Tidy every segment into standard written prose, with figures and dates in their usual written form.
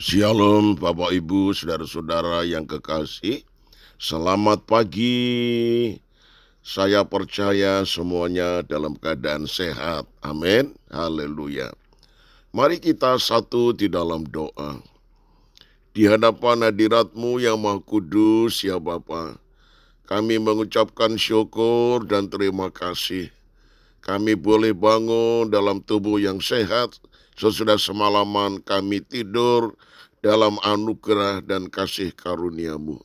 Shalom Bapak Ibu, saudara-saudara yang kekasih. Selamat pagi. Saya percaya semuanya dalam keadaan sehat. Amin. Haleluya. Mari kita satu di dalam doa. Di hadapan hadirat-Mu yang Maha Kudus ya Bapa, kami mengucapkan syukur dan terima kasih. Kami boleh bangun dalam tubuh yang sehat sesudah semalaman kami tidur dalam anugerah dan kasih karunia-Mu.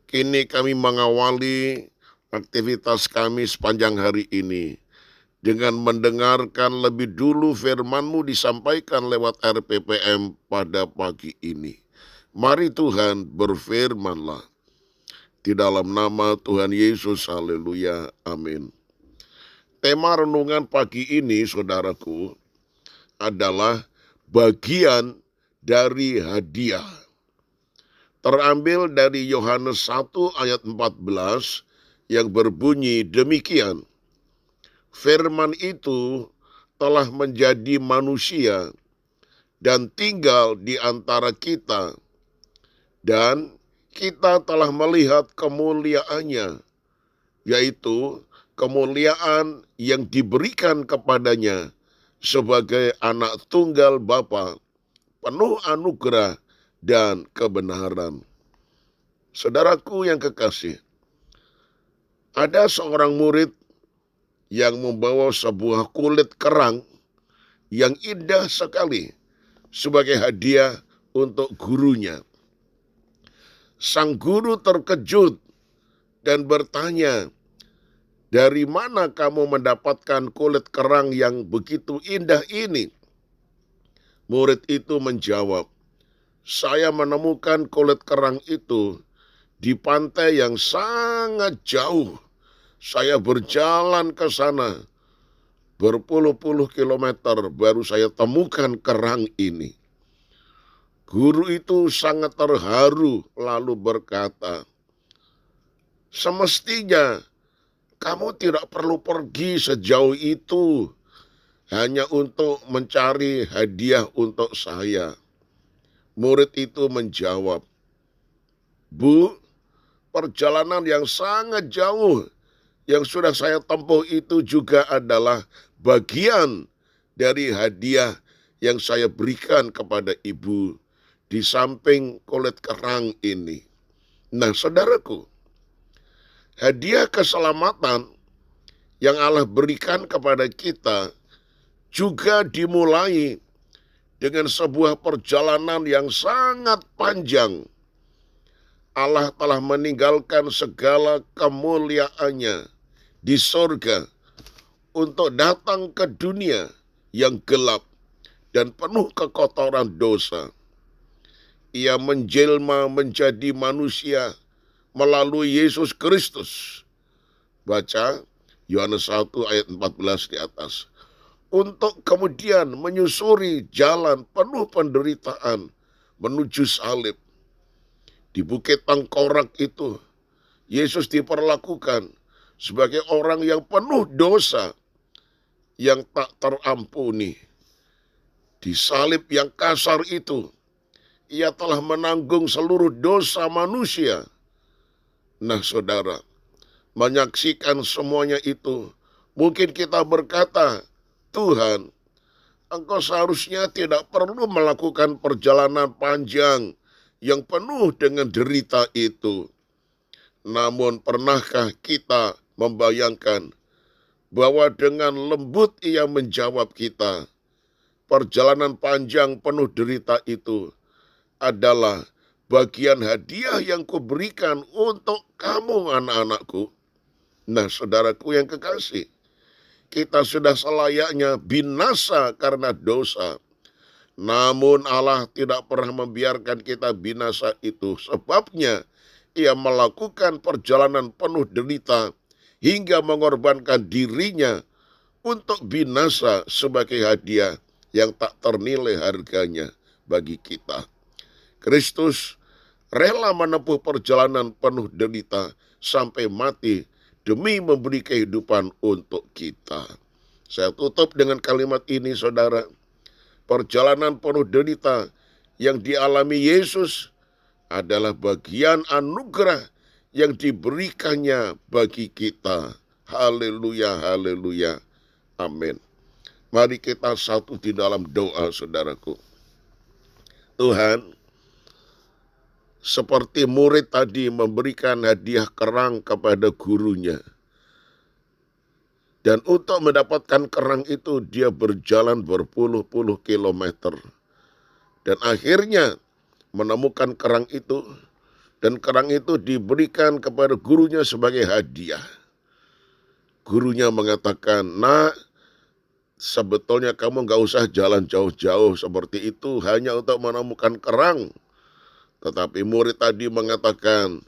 Kini kami mengawali aktivitas kami sepanjang hari ini dengan mendengarkan lebih dulu firman-Mu disampaikan lewat RPPM pada pagi ini. Mari Tuhan berfirman-Lah. Di dalam nama Tuhan Yesus, haleluya, amin. Tema renungan pagi ini, saudaraku, adalah bagian dari hadiah. Terambil dari Yohanes 1 ayat 14 yang berbunyi demikian. Firman itu telah menjadi manusia dan tinggal di antara kita, dan kita telah melihat kemuliaannya, yaitu kemuliaan yang diberikan kepadanya sebagai anak tunggal Bapa, penuh anugerah dan kebenaran. Saudaraku yang kekasih, ada seorang murid yang membawa sebuah kulit kerang yang indah sekali sebagai hadiah untuk gurunya. Sang guru terkejut dan bertanya, "Dari mana kamu mendapatkan kulit kerang yang begitu indah ini?" Murid itu menjawab, "Saya menemukan kulit kerang itu di pantai yang sangat jauh. Saya berjalan ke sana berpuluh-puluh kilometer baru saya temukan kerang ini." Guru itu sangat terharu lalu berkata, "Semestinya kamu tidak perlu pergi sejauh itu hanya untuk mencari hadiah untuk saya." Murid itu menjawab, "Bu, perjalanan yang sangat jauh yang sudah saya tempuh itu juga adalah bagian dari hadiah yang saya berikan kepada ibu di samping kulit kerang ini." Nah, saudaraku, hadiah keselamatan yang Allah berikan kepada kita juga dimulai dengan sebuah perjalanan yang sangat panjang. Allah telah meninggalkan segala kemuliaannya di sorga untuk datang ke dunia yang gelap dan penuh kekotoran dosa. Ia menjelma menjadi manusia melalui Yesus Kristus. Baca Yohanes 1 ayat 14 di atas. Untuk kemudian menyusuri jalan penuh penderitaan menuju salib. Di Bukit Tengkorak itu, Yesus diperlakukan sebagai orang yang penuh dosa yang tak terampuni. Di salib yang kasar itu, Ia telah menanggung seluruh dosa manusia. Nah, saudara, menyaksikan semuanya itu, mungkin kita berkata, "Tuhan, Engkau seharusnya tidak perlu melakukan perjalanan panjang yang penuh dengan derita itu." Namun pernahkah kita membayangkan bahwa dengan lembut Ia menjawab kita, perjalanan panjang penuh derita itu adalah bagian hadiah yang kuberikan untuk kamu anak-anakku. Nah, saudaraku yang kekasih, kita sudah selayaknya binasa karena dosa. Namun Allah tidak pernah membiarkan kita binasa itu. Sebabnya Ia melakukan perjalanan penuh derita hingga mengorbankan dirinya untuk binasa sebagai hadiah yang tak ternilai harganya bagi kita. Kristus rela menempuh perjalanan penuh derita sampai mati demi memberi kehidupan untuk kita. Saya tutup dengan kalimat ini, saudara. Perjalanan penuh derita yang dialami Yesus adalah bagian anugerah yang diberikannya bagi kita. Haleluya, haleluya. Amin. Mari kita satu di dalam doa, saudaraku. Tuhan, seperti murid tadi memberikan hadiah kerang kepada gurunya. Dan untuk mendapatkan kerang itu dia berjalan berpuluh-puluh kilometer. Dan akhirnya menemukan kerang itu. Dan kerang itu diberikan kepada gurunya sebagai hadiah. Gurunya mengatakan, "Nak, sebetulnya kamu gak usah jalan jauh-jauh seperti itu hanya untuk menemukan kerang." Tetapi murid tadi mengatakan,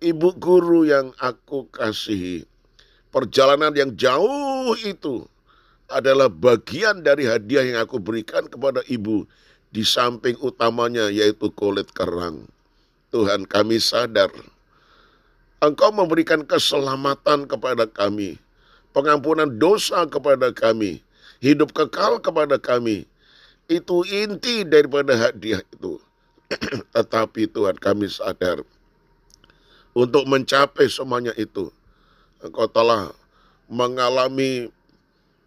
"Ibu guru yang aku kasihi, perjalanan yang jauh itu adalah bagian dari hadiah yang aku berikan kepada ibu di samping utamanya yaitu kulit kerang." Tuhan, kami sadar Engkau memberikan keselamatan kepada kami, pengampunan dosa kepada kami, hidup kekal kepada kami. Itu inti daripada hadiah itu. Tetapi Tuhan, kami sadar untuk mencapai semuanya itu, Engkau telah mengalami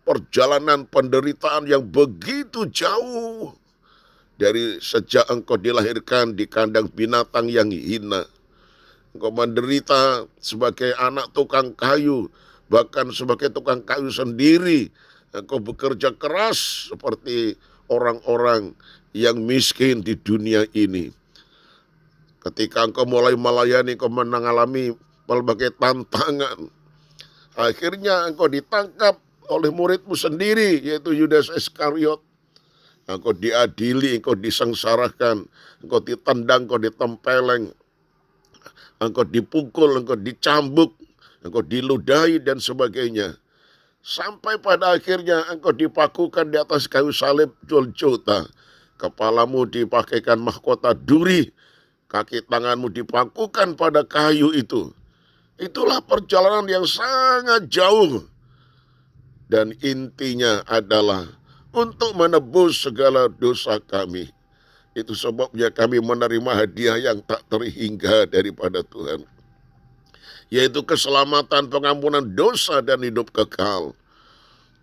perjalanan penderitaan yang begitu jauh. Dari sejak Engkau dilahirkan di kandang binatang yang hina, Engkau menderita sebagai anak tukang kayu, bahkan sebagai tukang kayu sendiri. Engkau bekerja keras seperti orang-orang yang miskin di dunia ini. Ketika Engkau mulai melayani, Engkau mengalami berbagai tantangan. Akhirnya Engkau ditangkap oleh muridmu sendiri, yaitu Yudas Iskariot. Engkau diadili, Engkau disengsarakan, Engkau ditendang, Engkau ditempeleng, Engkau dipukul, Engkau dicambuk, Engkau diludahi dan sebagainya. Sampai pada akhirnya Engkau dipakukan di atas kayu salib Golgota. Kepalamu dipakaikan mahkota duri, kaki tanganmu dipakukan pada kayu itu. Itulah perjalanan yang sangat jauh. Dan intinya adalah untuk menebus segala dosa kami. Itu sebabnya kami menerima hadiah yang tak terhingga daripada Tuhan, yaitu keselamatan, pengampunan dosa, dan hidup kekal.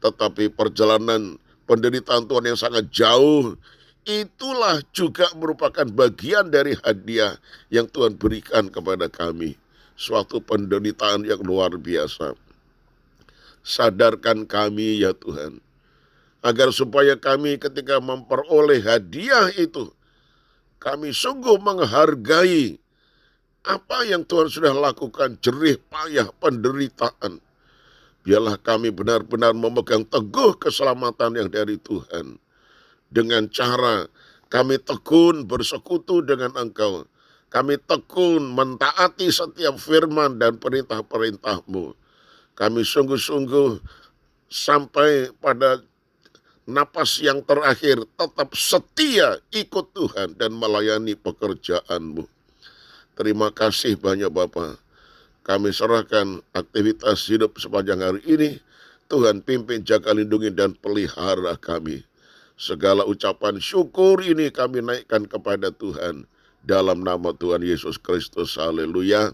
Tetapi perjalanan penderitaan Tuhan yang sangat jauh, itulah juga merupakan bagian dari hadiah yang Tuhan berikan kepada kami. Suatu penderitaan yang luar biasa. Sadarkan kami ya Tuhan, agar supaya kami ketika memperoleh hadiah itu, kami sungguh menghargai apa yang Tuhan sudah lakukan, jerih payah penderitaan. Biarlah kami benar-benar memegang teguh keselamatan yang dari Tuhan. Dengan cara kami tekun bersekutu dengan Engkau. Kami tekun mentaati setiap firman dan perintah-perintah-Mu. Kami sungguh-sungguh sampai pada napas yang terakhir tetap setia ikut Tuhan dan melayani pekerjaan-Mu. Terima kasih banyak Bapa. Kami serahkan aktivitas hidup sepanjang hari ini. Tuhan pimpin, jaga, lindungi, dan pelihara kami. Segala ucapan syukur ini kami naikkan kepada Tuhan. Dalam nama Tuhan Yesus Kristus. Haleluya.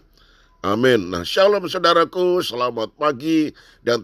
Amin. Nah, shalom saudaraku. Selamat pagi dan